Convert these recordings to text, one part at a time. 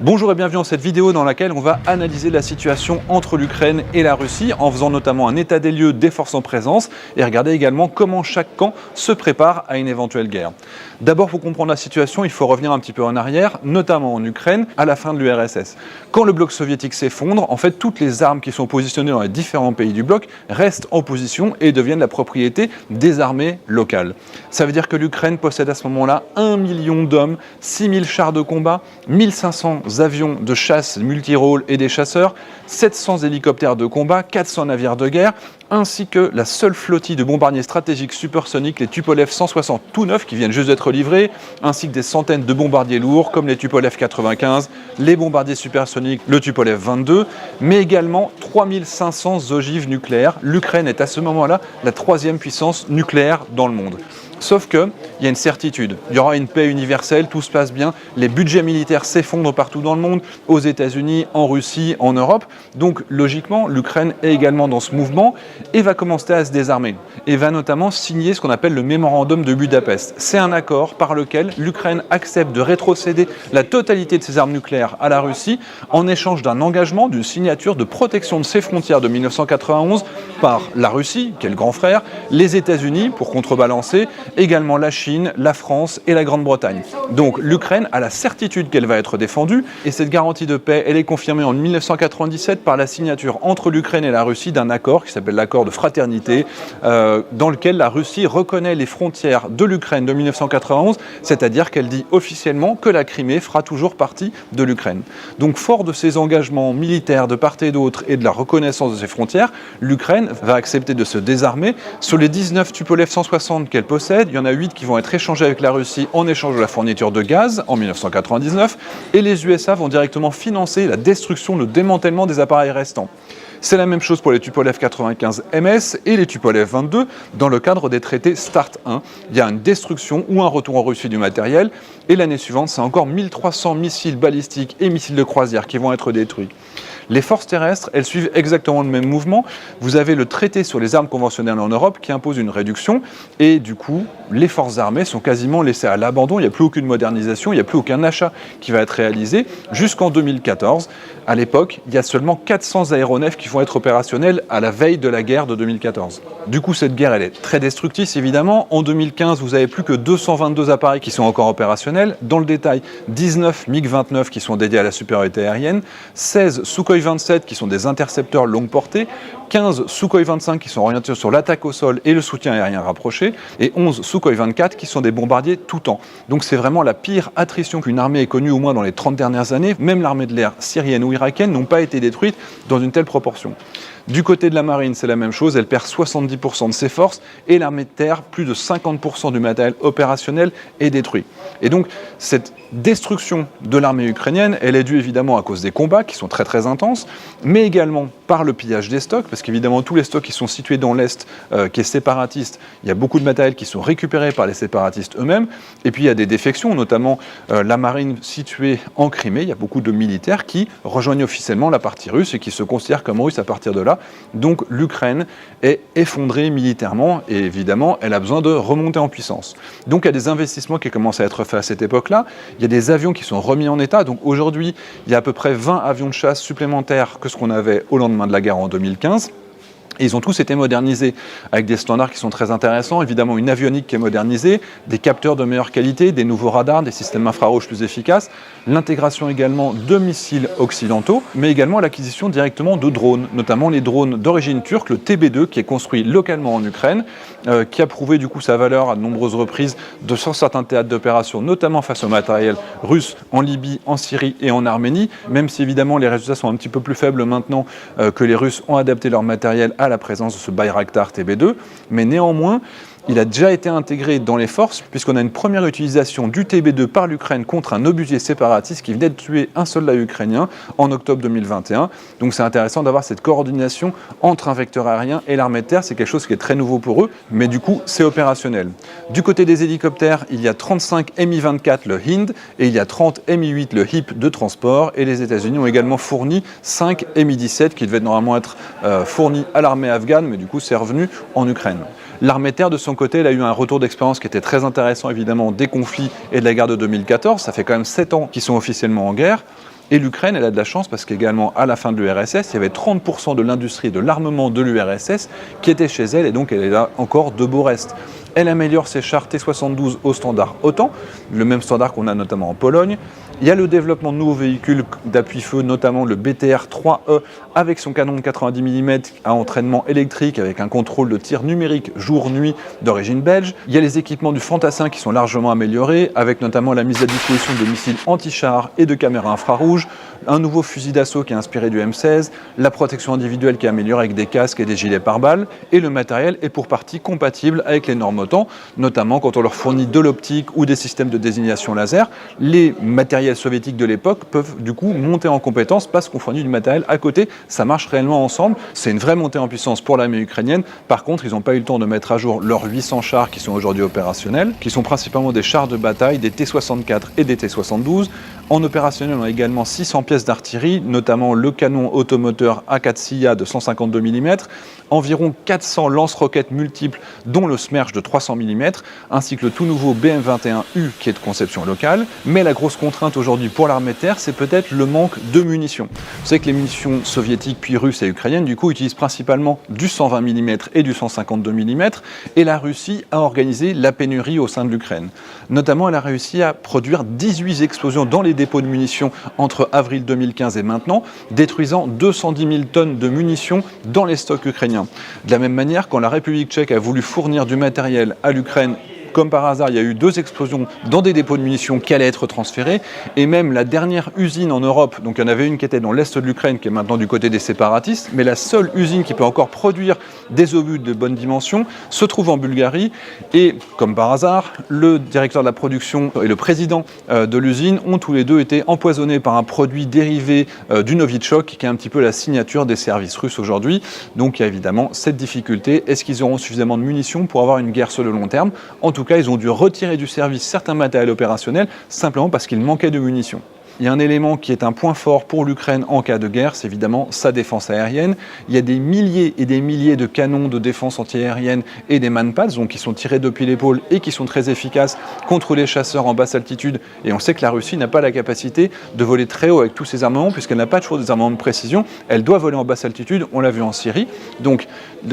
Bonjour et bienvenue dans cette vidéo dans laquelle on va analyser la situation entre l'Ukraine et la Russie en faisant notamment un état des lieux des forces en présence et regarder également comment chaque camp se prépare à une éventuelle guerre. D'abord, pour comprendre la situation, il faut revenir un petit peu en arrière, notamment en Ukraine, à la fin de l'URSS. Quand le bloc soviétique s'effondre, en fait, toutes les armes qui sont positionnées dans les différents pays du bloc restent en position et deviennent la propriété des armées locales. Ça veut dire que l'Ukraine possède à ce moment-là 1 million d'hommes, 6000 chars de combat, 1500 avions de chasse multirôles et des chasseurs, 700 hélicoptères de combat, 400 navires de guerre, ainsi que la seule flottille de bombardiers stratégiques supersoniques, les Tupolev 160 tout neufs qui viennent juste d'être livrés, ainsi que des centaines de bombardiers lourds comme les Tupolev 95, les bombardiers supersoniques, le Tupolev 22, mais également 3500 ogives nucléaires. L'Ukraine est à ce moment-là la troisième puissance nucléaire dans le monde. Sauf qu'il y a une certitude, il y aura une paix universelle, tout se passe bien, les budgets militaires s'effondrent partout dans le monde, aux États-Unis, en Russie, en Europe. Donc logiquement, l'Ukraine est également dans ce mouvement et va commencer à se désarmer. Et va notamment signer ce qu'on appelle le mémorandum de Budapest. C'est un accord par lequel l'Ukraine accepte de rétrocéder la totalité de ses armes nucléaires à la Russie en échange d'un engagement, d'une signature de protection de ses frontières de 1991 par la Russie, qui est le grand frère, les États-Unis pour contrebalancer, également la Chine, la France et la Grande-Bretagne. Donc l'Ukraine a la certitude qu'elle va être défendue et cette garantie de paix, elle est confirmée en 1997 par la signature entre l'Ukraine et la Russie d'un accord qui s'appelle l'accord de fraternité, dans lequel la Russie reconnaît les frontières de l'Ukraine de 1991, c'est-à-dire qu'elle dit officiellement que la Crimée fera toujours partie de l'Ukraine. Donc fort de ses engagements militaires de part et d'autre et de la reconnaissance de ses frontières, l'Ukraine va accepter de se désarmer. Sur les 19 Tupolev 160 qu'elle possède, il y en a 8 qui vont être échangés avec la Russie en échange de la fourniture de gaz en 1999 et les USA vont directement financer la destruction, le démantèlement des appareils restants. C'est la même chose pour les Tupolev 95 MS et les Tupolev 22 dans le cadre des traités START 1. Il y a une destruction ou un retour en Russie du matériel et l'année suivante, c'est encore 1300 missiles balistiques et missiles de croisière qui vont être détruits. Les forces terrestres, elles suivent exactement le même mouvement. Vous avez le traité sur les armes conventionnelles en Europe qui impose une réduction et du coup, les forces armées sont quasiment laissées à l'abandon. Il n'y a plus aucune modernisation, il n'y a plus aucun achat qui va être réalisé jusqu'en 2014. À l'époque, il y a seulement 400 aéronefs qui vont être opérationnels à la veille de la guerre de 2014. Du coup, cette guerre, elle est très destructrice, évidemment. En 2015, vous n'avez plus que 222 appareils qui sont encore opérationnels. Dans le détail, 19 MiG-29 qui sont dédiés à la supériorité aérienne, 16 Sukhoi 27 qui sont des intercepteurs longue portée, 15 Sukhoi 25 qui sont orientés sur l'attaque au sol et le soutien aérien rapproché, et 11 Sukhoi 24 qui sont des bombardiers tout temps. Donc c'est vraiment la pire attrition qu'une armée ait connue au moins dans les 30 dernières années. Même l'armée de l'air syrienne ou irakienne n'ont pas été détruites dans une telle proportion. Du côté de la marine, c'est la même chose, elle perd 70% de ses forces et l'armée de terre, plus de 50% du matériel opérationnel est détruit. Et donc, cette destruction de l'armée ukrainienne, elle est due évidemment à cause des combats qui sont très très intenses, mais également par le pillage des stocks, parce qu'évidemment tous les stocks qui sont situés dans l'Est, qui est séparatiste, il y a beaucoup de matériel qui sont récupérés par les séparatistes eux-mêmes, et puis il y a des défections, notamment la marine située en Crimée, il y a beaucoup de militaires qui rejoignent officiellement la partie russe et qui se considèrent comme russes à partir de là. Donc l'Ukraine est effondrée militairement et évidemment elle a besoin de remonter en puissance. Donc il y a des investissements qui commencent à être faits à cette époque-là, il y a des avions qui sont remis en état, donc aujourd'hui il y a à peu près 20 avions de chasse supplémentaires que ce qu'on avait au lendemain de la guerre en 2015. Et ils ont tous été modernisés avec des standards qui sont très intéressants, évidemment une avionique qui est modernisée, des capteurs de meilleure qualité, des nouveaux radars, des systèmes infrarouges plus efficaces, l'intégration également de missiles occidentaux, mais également l'acquisition directement de drones, notamment les drones d'origine turque, le TB2 qui est construit localement en Ukraine, qui a prouvé du coup sa valeur à de nombreuses reprises sur certains théâtres d'opération, notamment face au matériel russe en Libye, en Syrie et en Arménie, même si évidemment les résultats sont un petit peu plus faibles maintenant que les Russes ont adapté leur matériel à la présence de ce Bayraktar TB2, mais néanmoins, il a déjà été intégré dans les forces, puisqu'on a une première utilisation du TB2 par l'Ukraine contre un obusier séparatiste qui venait de tuer un soldat ukrainien en octobre 2021. Donc c'est intéressant d'avoir cette coordination entre un vecteur aérien et l'armée de terre, c'est quelque chose qui est très nouveau pour eux, mais du coup c'est opérationnel. Du côté des hélicoptères, il y a 35 Mi-24 le Hind et il y a 30 Mi-8 le HIP de transport, et les États-Unis ont également fourni 5 Mi-17 qui devaient normalement être fournis à l'armée afghane, mais du coup c'est revenu en Ukraine. L'armée de terre, de son côté, elle a eu un retour d'expérience qui était très intéressant, évidemment, des conflits et de la guerre de 2014. Ça fait quand même 7 ans qu'ils sont officiellement en guerre. Et l'Ukraine, elle a de la chance parce qu'également, à la fin de l'URSS, il y avait 30% de l'industrie de l'armement de l'URSS qui était chez elle, et donc elle a encore de beaux restes. Elle améliore ses chars T-72 au standard OTAN, le même standard qu'on a notamment en Pologne. Il y a le développement de nouveaux véhicules d'appui-feu, notamment le BTR-3E avec son canon de 90 mm à entraînement électrique avec un contrôle de tir numérique jour-nuit d'origine belge. Il y a les équipements du Fantassin qui sont largement améliorés, avec notamment la mise à disposition de missiles anti-chars et de caméras infrarouges, un nouveau fusil d'assaut qui est inspiré du M16, la protection individuelle qui est améliorée avec des casques et des gilets pare-balles, et le matériel est pour partie compatible avec les normes OTAN, notamment quand on leur fournit de l'optique ou des systèmes de désignation laser. Les matériels soviétiques de l'époque peuvent du coup monter en compétence parce qu'on fournit du matériel à côté, ça marche réellement ensemble. C'est une vraie montée en puissance pour l'armée ukrainienne. Par contre, ils n'ont pas eu le temps de mettre à jour leurs 800 chars qui sont aujourd'hui opérationnels, qui sont principalement des chars de bataille, des T-64 et des T-72. En opérationnel, on a également 600 pièces d'artillerie, notamment le canon automoteur A4 de 152 mm, environ 400 lance-roquettes multiples, dont le Smerch de 300 mm, ainsi que le tout nouveau BM-21U qui est de conception locale. Mais la grosse contrainte aujourd'hui pour l'armée de terre, c'est peut-être le manque de munitions. Vous savez que les munitions soviétiques, puis russes et ukrainiennes, du coup, utilisent principalement du 120 mm et du 152 mm, et la Russie a organisé la pénurie au sein de l'Ukraine. Notamment, elle a réussi à produire 18 explosions dans les dépôts de munitions entre avril 2015 et maintenant, détruisant 210 000 tonnes de munitions dans les stocks ukrainiens. De la même manière, quand la République tchèque a voulu fournir du matériel à l'Ukraine, comme par hasard, il y a eu 2 explosions dans des dépôts de munitions qui allaient être transférés, et même la dernière usine en Europe, donc il y en avait une qui était dans l'est de l'Ukraine, qui est maintenant du côté des séparatistes, mais la seule usine qui peut encore produire des obus de bonne dimension se trouve en Bulgarie, et comme par hasard, le directeur de la production et le président de l'usine ont tous les deux été empoisonnés par un produit dérivé du Novichok, qui est un petit peu la signature des services russes aujourd'hui. Donc il y a évidemment cette difficulté, est-ce qu'ils auront suffisamment de munitions pour avoir une guerre sur le long terme? En tout cas, ils ont dû retirer du service certains matériels opérationnels simplement parce qu'il manquait de munitions. Il y a un élément qui est un point fort pour l'Ukraine en cas de guerre, c'est évidemment sa défense aérienne. Il y a des milliers et des milliers de canons de défense antiaérienne et des Manpads, donc qui sont tirés depuis l'épaule et qui sont très efficaces contre les chasseurs en basse altitude. Et on sait que la Russie n'a pas la capacité de voler très haut avec tous ces armements, puisqu'elle n'a pas toujours des armements de précision. Elle doit voler en basse altitude, on l'a vu en Syrie. Donc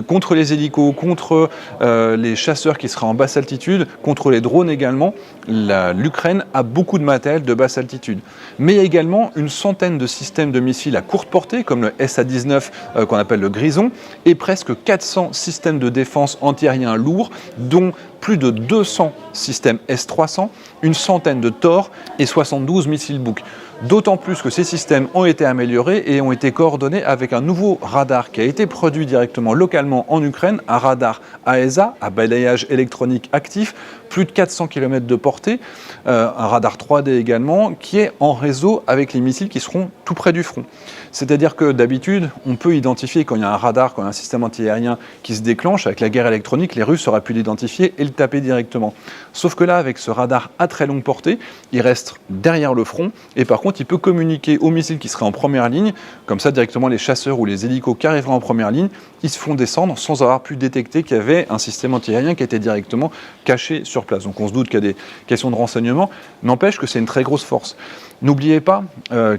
contre les hélicos, contre les chasseurs qui seraient en basse altitude, contre les drones également, l'Ukraine a beaucoup de matériel de basse altitude. Mais il y a également une centaine de systèmes de missiles à courte portée, comme le SA-19 qu'on appelle le Grison, et presque 400 systèmes de défense antiaériens lourds, dont plus de 200 systèmes S-300, une centaine de Tor et 72 missiles Buk. D'autant plus que ces systèmes ont été améliorés et ont été coordonnés avec un nouveau radar qui a été produit directement localement en Ukraine, un radar AESA, à balayage électronique actif, plus de 400 km de portée, un radar 3D également, qui est en réseau avec les missiles qui seront tout près du front. C'est-à-dire que d'habitude, on peut identifier quand il y a un radar, quand il y a un système antiaérien qui se déclenche, avec la guerre électronique, les Russes auraient pu l'identifier et le taper directement. Sauf que là, avec ce radar à très longue portée, il reste derrière le front, et par contre, il peut communiquer aux missiles qui seraient en première ligne, comme ça directement les chasseurs ou les hélicos qui arriveraient en première ligne, ils se font descendre sans avoir pu détecter qu'il y avait un système antiaérien qui était directement caché sur place. Donc on se doute qu'il y a des questions de renseignement, n'empêche que c'est une très grosse force. N'oubliez pas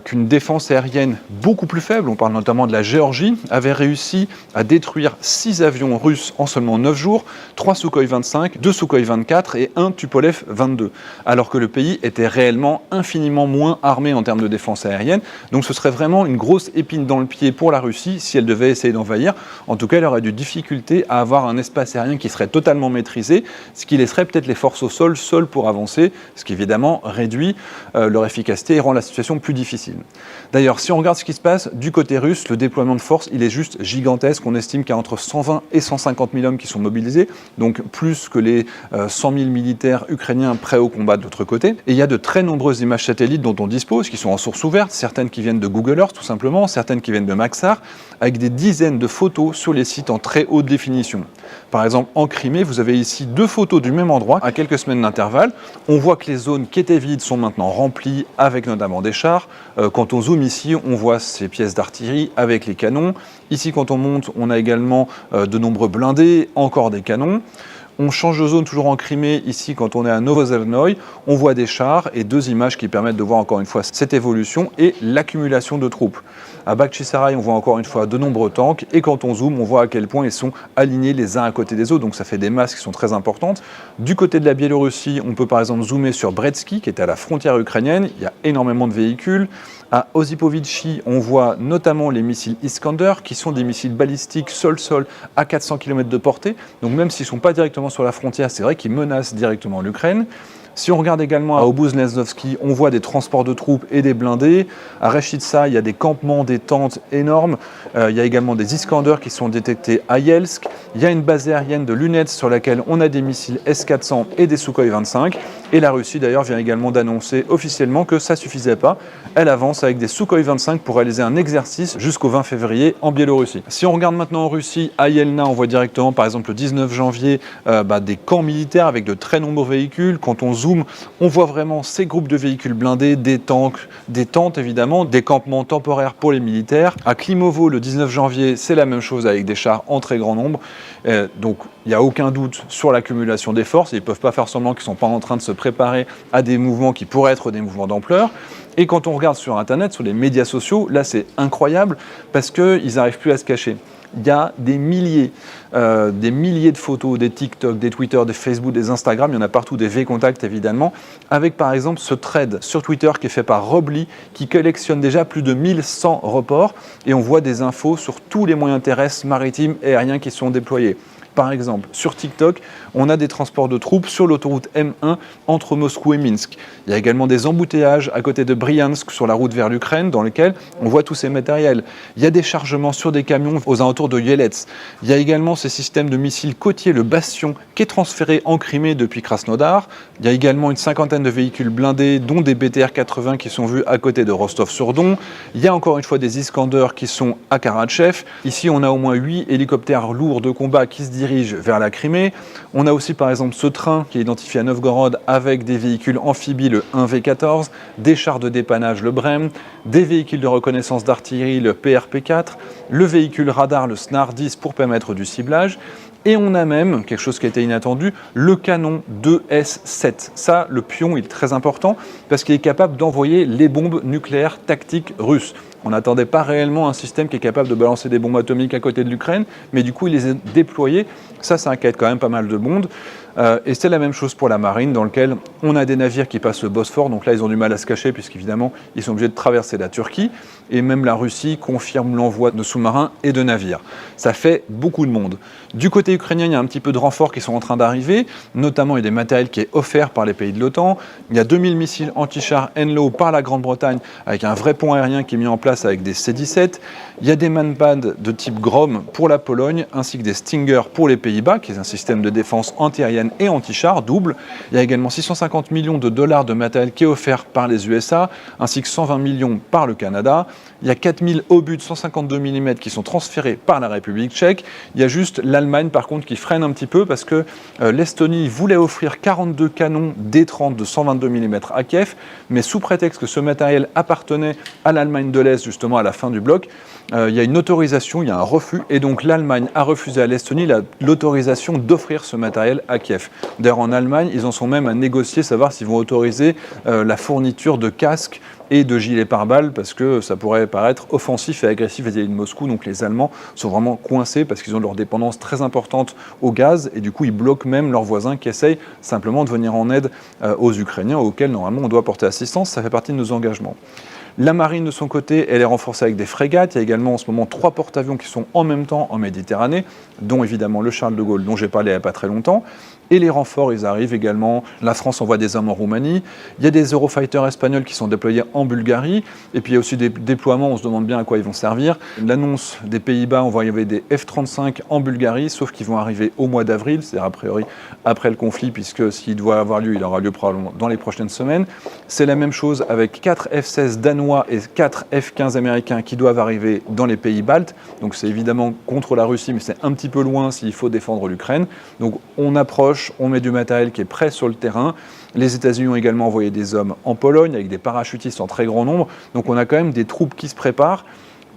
qu'une défense aérienne beaucoup plus faible, on parle notamment de la Géorgie, avait réussi à détruire 6 avions russes en seulement 9 jours, 3 Sukhoi 25, 2 Sukhoi 24 et 1 Tupolev 22, alors que le pays était réellement infiniment moins armé en termes de défense aérienne. Donc ce serait vraiment une grosse épine dans le pied pour la Russie si elle devait essayer d'envahir. En tout cas, elle aurait du difficulté à avoir un espace aérien qui serait totalement maîtrisé, ce qui laisserait peut-être les forces au sol seules pour avancer, ce qui évidemment réduit leur efficacité et rend la situation plus difficile. D'ailleurs, si on regarde ce qui se passe du côté russe, le déploiement de force, il est juste gigantesque. On estime qu'il y a entre 120 et 150 000 hommes qui sont mobilisés, donc plus que les 100 000 militaires ukrainiens prêts au combat de l'autre côté. Et il y a de très nombreuses images satellites dont on dispose, qui sont en source ouverte, certaines qui viennent de Google Earth tout simplement, certaines qui viennent de Maxar, avec des dizaines de photos sur les sites en très haute définition. Par exemple, en Crimée, vous avez ici 2 photos du même endroit, à quelques semaines d'intervalle. On voit que les zones qui étaient vides sont maintenant remplies, avec notamment des chars. Quand on zoome ici, on voit ces pièces d'artillerie avec les canons. Ici, quand on monte, on a également de nombreux blindés, encore des canons. On change de zone toujours en Crimée, ici quand on est à Novozhelnoï, on voit des chars et 2 images qui permettent de voir encore une fois cette évolution et l'accumulation de troupes. À Bakhchisarai, on voit encore une fois de nombreux tanks et quand on zoome, on voit à quel point ils sont alignés les uns à côté des autres, donc ça fait des masses qui sont très importantes. Du côté de la Biélorussie, on peut par exemple zoomer sur Bretsky qui est à la frontière ukrainienne, il y a énormément de véhicules. À Osipovitchy, on voit notamment les missiles Iskander, qui sont des missiles balistiques sol-sol à 400 km de portée. Donc même s'ils ne sont pas directement sur la frontière, c'est vrai qu'ils menacent directement l'Ukraine. Si on regarde également à Obouzneznovski, on voit des transports de troupes et des blindés. À Reshitsa, il y a des campements, des tentes énormes. Il y a également des Iskanders qui sont détectés à Yelsk. Il y a une base aérienne de Lunetsk sur laquelle on a des missiles S-400 et des Sukhoi 25. Et la Russie d'ailleurs vient également d'annoncer officiellement que ça ne suffisait pas. Elle avance avec des Sukhoi 25 pour réaliser un exercice jusqu'au 20 février en Biélorussie. Si on regarde maintenant en Russie, à Yelna, on voit directement par exemple le 19 janvier des camps militaires avec de très nombreux véhicules. Quand on zoome, on voit vraiment ces groupes de véhicules blindés, des tanks, des tentes évidemment, des campements temporaires pour les militaires. À Klimovo, le 19 janvier, c'est la même chose avec des chars en très grand nombre. Donc il n'y a aucun doute sur l'accumulation des forces. Ils ne peuvent pas faire semblant qu'ils ne sont pas en train de se préparer à des mouvements qui pourraient être des mouvements d'ampleur. Et quand on regarde sur Internet, sur les médias sociaux, là c'est incroyable parce qu'ils n'arrivent plus à se cacher. Il y a des milliers de photos, des TikTok, des Twitter, des Facebook, des Instagram, il y en a partout, des V-Contact évidemment, avec par exemple ce thread sur Twitter qui est fait par Rob Lee, qui collectionne déjà plus de 1100 reports, et on voit des infos sur tous les moyens terrestres, maritimes et aériens qui sont déployés. Par exemple, sur TikTok, on a des transports de troupes sur l'autoroute M1 entre Moscou et Minsk. Il y a également des embouteillages à côté de Bryansk sur la route vers l'Ukraine dans lesquels on voit tous ces matériels. Il y a des chargements sur des camions aux alentours de Yelets. Il y a également ces systèmes de missiles côtiers, le Bastion, qui est transféré en Crimée depuis Krasnodar. Il y a également une cinquantaine de véhicules blindés, dont des BTR-80 qui sont vus à côté de Rostov-sur-Don. Il y a encore une fois des Iskander qui sont à Karatchev. Ici, on a au moins 8 hélicoptères lourds de combat qui se dirigent vers la Crimée. On a aussi par exemple ce train qui est identifié à Novgorod avec des véhicules amphibies, le 1V14, des chars de dépannage, le Brem, des véhicules de reconnaissance d'artillerie, le PRP-4, le véhicule radar, le SNAR 10 pour permettre du ciblage. Et on a même, quelque chose qui a été inattendu, le canon 2S7. Ça, le pion, il est très important parce qu'il est capable d'envoyer les bombes nucléaires tactiques russes. On n'attendait pas réellement un système qui est capable de balancer des bombes atomiques à côté de l'Ukraine, mais du coup, il les a déployés. Ça inquiète quand même pas mal de monde. Et c'est la même chose pour la marine, dans lequel on a des navires qui passent le Bosphore, donc là ils ont du mal à se cacher, puisqu'évidemment ils sont obligés de traverser la Turquie, et même la Russie confirme l'envoi de sous-marins et de navires. Ça fait beaucoup de monde. Du côté ukrainien, il y a un petit peu de renforts qui sont en train d'arriver, notamment il y a des matériels qui est offert par les pays de l'OTAN. Il y a 2000 missiles anti-chars Henlow par la Grande-Bretagne, avec un vrai pont aérien qui est mis en place avec des C-17. Il y a des manpads de type Grom pour la Pologne, ainsi que des Stinger pour les Pays-Bas, qui est un système de défense antiaérienne et anti-char double. Il y a également 650 millions de dollars de matériel qui est offert par les USA, ainsi que 120 millions par le Canada. Il y a 4000 obus de 152 mm qui sont transférés par la République tchèque. Il y a juste l'Allemagne par contre qui freine un petit peu parce que l'Estonie voulait offrir 42 canons D30 de 122 mm à Kiev, mais sous prétexte que ce matériel appartenait à l'Allemagne de l'Est justement à la fin du bloc, il y a une autorisation, il y a un refus, et donc l'Allemagne a refusé à l'Estonie l'autorisation d'offrir ce matériel à Kiev. D'ailleurs en Allemagne, ils en sont même à négocier, savoir s'ils vont autoriser la fourniture de casques et de gilets pare-balles, parce que ça pourrait paraître offensif et agressif vis-à-vis de Moscou. Donc les Allemands sont vraiment coincés parce qu'ils ont leur dépendance très importante au gaz, et du coup ils bloquent même leurs voisins qui essayent simplement de venir en aide aux Ukrainiens, auxquels normalement on doit porter assistance. Ça fait partie de nos engagements. La marine, de son côté, elle est renforcée avec des frégates. Il y a également en ce moment 3 porte-avions qui sont en même temps en Méditerranée, dont évidemment le Charles de Gaulle, dont j'ai parlé il n'y a pas très longtemps. Et les renforts, ils arrivent également. La France envoie des hommes en Roumanie. Il y a des Eurofighters espagnols qui sont déployés en Bulgarie. Et puis il y a aussi des déploiements, on se demande bien à quoi ils vont servir. L'annonce des Pays-Bas, on va y avoir des F-35 en Bulgarie, sauf qu'ils vont arriver au mois d'avril, c'est-à-dire a priori après le conflit, puisque s'il doit avoir lieu, il aura lieu probablement dans les prochaines semaines. C'est la même chose avec 4 F-16 danois et 4 F-15 américains qui doivent arriver dans les pays baltes. Donc c'est évidemment contre la Russie, mais c'est un petit peu loin s'il faut défendre l'Ukraine. Donc on approche, on met du matériel qui est prêt sur le terrain. Les États-Unis ont également envoyé des hommes en Pologne avec des parachutistes en très grand nombre. Donc on a quand même des troupes qui se préparent,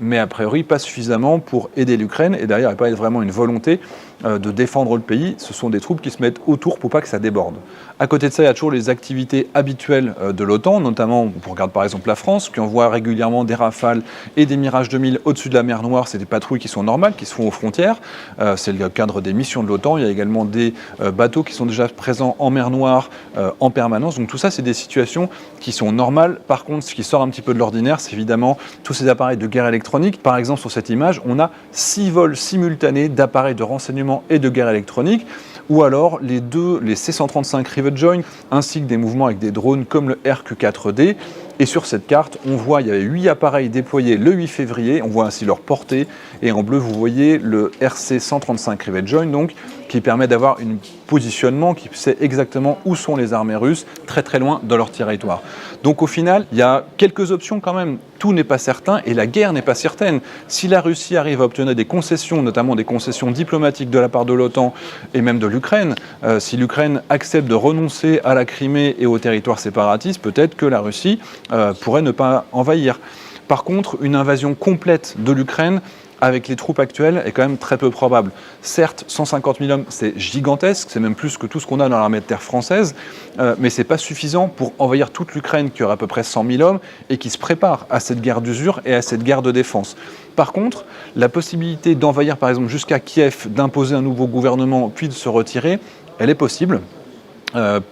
mais a priori pas suffisamment pour aider l'Ukraine. Et derrière, il n'y a pas vraiment une volonté de défendre le pays, ce sont des troupes qui se mettent autour pour pas que ça déborde. À côté de ça, il y a toujours les activités habituelles de l'OTAN, notamment, on regarde par exemple la France, qui envoie régulièrement des Rafales et des Mirage 2000 au-dessus de la mer Noire. C'est des patrouilles qui sont normales, qui se font aux frontières. C'est le cadre des missions de l'OTAN. Il y a également des bateaux qui sont déjà présents en mer Noire en permanence. Donc tout ça, c'est des situations qui sont normales. Par contre, ce qui sort un petit peu de l'ordinaire, c'est évidemment tous ces appareils de guerre électronique. Par exemple, sur cette image, on a 6 vols simultanés d'appareils de renseignement et de guerre électronique, ou alors les C-135 Rivet Joint, ainsi que des mouvements avec des drones comme le RQ-4D. Et sur cette carte, on voit, il y avait 8 appareils déployés le 8 février, on voit ainsi leur portée, et en bleu, vous voyez le RC-135 Rivet Joint, donc, qui permet d'avoir un positionnement qui sait exactement où sont les armées russes, très très loin de leur territoire. Donc au final, il y a quelques options quand même, tout n'est pas certain et la guerre n'est pas certaine. Si la Russie arrive à obtenir des concessions, notamment des concessions diplomatiques de la part de l'OTAN et même de l'Ukraine, si l'Ukraine accepte de renoncer à la Crimée et aux territoires séparatistes, peut-être que la Russie pourrait ne pas envahir. Par contre, une invasion complète de l'Ukraine avec les troupes actuelles est quand même très peu probable. Certes, 150 000 hommes, c'est gigantesque, c'est même plus que tout ce qu'on a dans l'armée de terre française, mais ce n'est pas suffisant pour envahir toute l'Ukraine qui aura à peu près 100 000 hommes et qui se prépare à cette guerre d'usure et à cette guerre de défense. Par contre, la possibilité d'envahir par exemple jusqu'à Kiev, d'imposer un nouveau gouvernement puis de se retirer, elle est possible.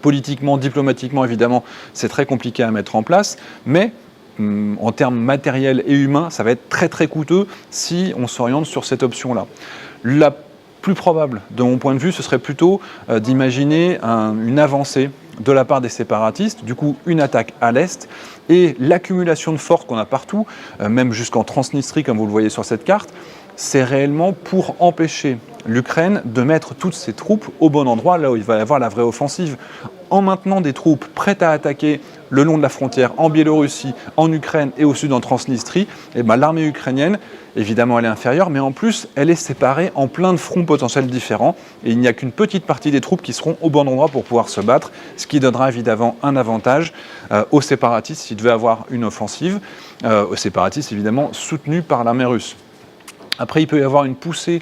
Politiquement, diplomatiquement, évidemment, c'est très compliqué à mettre en place, mais en termes matériels et humains, ça va être très très coûteux si on s'oriente sur cette option-là. La plus probable, de mon point de vue, ce serait plutôt d'imaginer une avancée de la part des séparatistes, du coup une attaque à l'est, et l'accumulation de forces qu'on a partout, même jusqu'en Transnistrie, comme vous le voyez sur cette carte, c'est réellement pour empêcher l'Ukraine de mettre toutes ses troupes au bon endroit, là où il va y avoir la vraie offensive. En maintenant des troupes prêtes à attaquer le long de la frontière en Biélorussie, en Ukraine et au sud en Transnistrie, et ben, l'armée ukrainienne, évidemment elle est inférieure, mais en plus elle est séparée en plein de fronts potentiels différents, et il n'y a qu'une petite partie des troupes qui seront au bon endroit pour pouvoir se battre, ce qui donnera évidemment un avantage aux séparatistes s'ils devaient avoir une offensive, aux séparatistes évidemment soutenus par l'armée russe. Après, il peut y avoir une poussée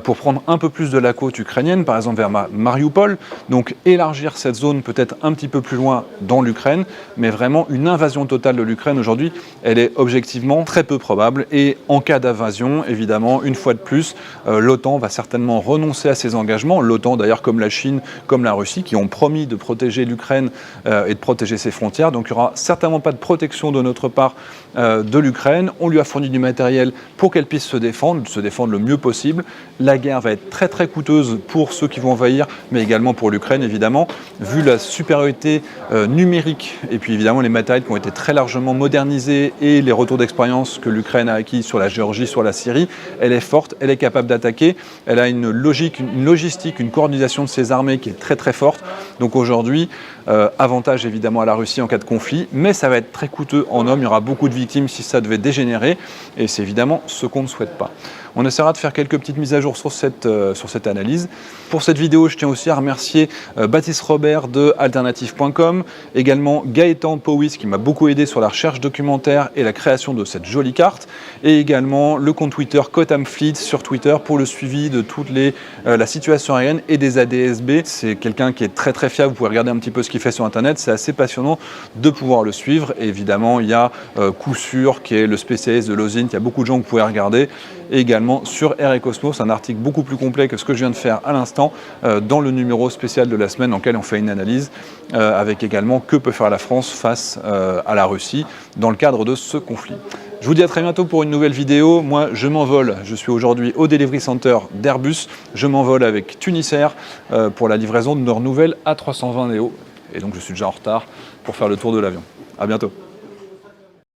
pour prendre un peu plus de la côte ukrainienne, par exemple vers Mariupol, donc élargir cette zone peut-être un petit peu plus loin dans l'Ukraine, mais vraiment une invasion totale de l'Ukraine aujourd'hui, elle est objectivement très peu probable. Et en cas d'invasion, évidemment, une fois de plus, l'OTAN va certainement renoncer à ses engagements. L'OTAN, d'ailleurs, comme la Chine, comme la Russie, qui ont promis de protéger l'Ukraine et de protéger ses frontières. Donc il n'y aura certainement pas de protection de notre part de l'Ukraine. On lui a fourni du matériel pour qu'elle puisse se défendre le mieux possible. La guerre va être très très coûteuse pour ceux qui vont envahir, mais également pour l'Ukraine évidemment, vu la supériorité numérique et puis évidemment les matériels qui ont été très largement modernisés et les retours d'expérience que l'Ukraine a acquis sur la Géorgie, sur la Syrie. Elle est forte, elle est capable d'attaquer, elle a une logique, une logistique, une coordination de ses armées qui est très très forte. Donc aujourd'hui, avantage évidemment à la Russie en cas de conflit, mais ça va être très coûteux en hommes, il y aura beaucoup de victimes si ça devait dégénérer, et c'est évidemment ce qu'on ne souhaite pas. On essaiera de faire quelques petites mises à jour sur cette analyse. Pour cette vidéo, je tiens aussi à remercier Baptiste Robert de alternative.com, également Gaëtan Powys qui m'a beaucoup aidé sur la recherche documentaire et la création de cette jolie carte, et également le compte Twitter Cotamfleet sur Twitter pour le suivi de toute la situation aérienne et des ADSB. C'est quelqu'un qui est très très fiable, vous pouvez regarder un petit peu ce qu'il fait sur Internet, c'est assez passionnant de pouvoir le suivre. Et évidemment, il y a Coup Sûr qui est le spécialiste de l'OSINT, il y a beaucoup de gens que vous pouvez regarder. Et également sur Air et Cosmos, un article beaucoup plus complet que ce que je viens de faire à l'instant dans le numéro spécial de la semaine dans lequel on fait une analyse avec également que peut faire la France face à la Russie dans le cadre de ce conflit. Je vous dis à très bientôt pour une nouvelle vidéo. Moi, je m'envole. Je suis aujourd'hui au Delivery Center d'Airbus. Je m'envole avec Tunisair pour la livraison de leur nouvelle A320 Neo. Et donc, je suis déjà en retard pour faire le tour de l'avion. À bientôt.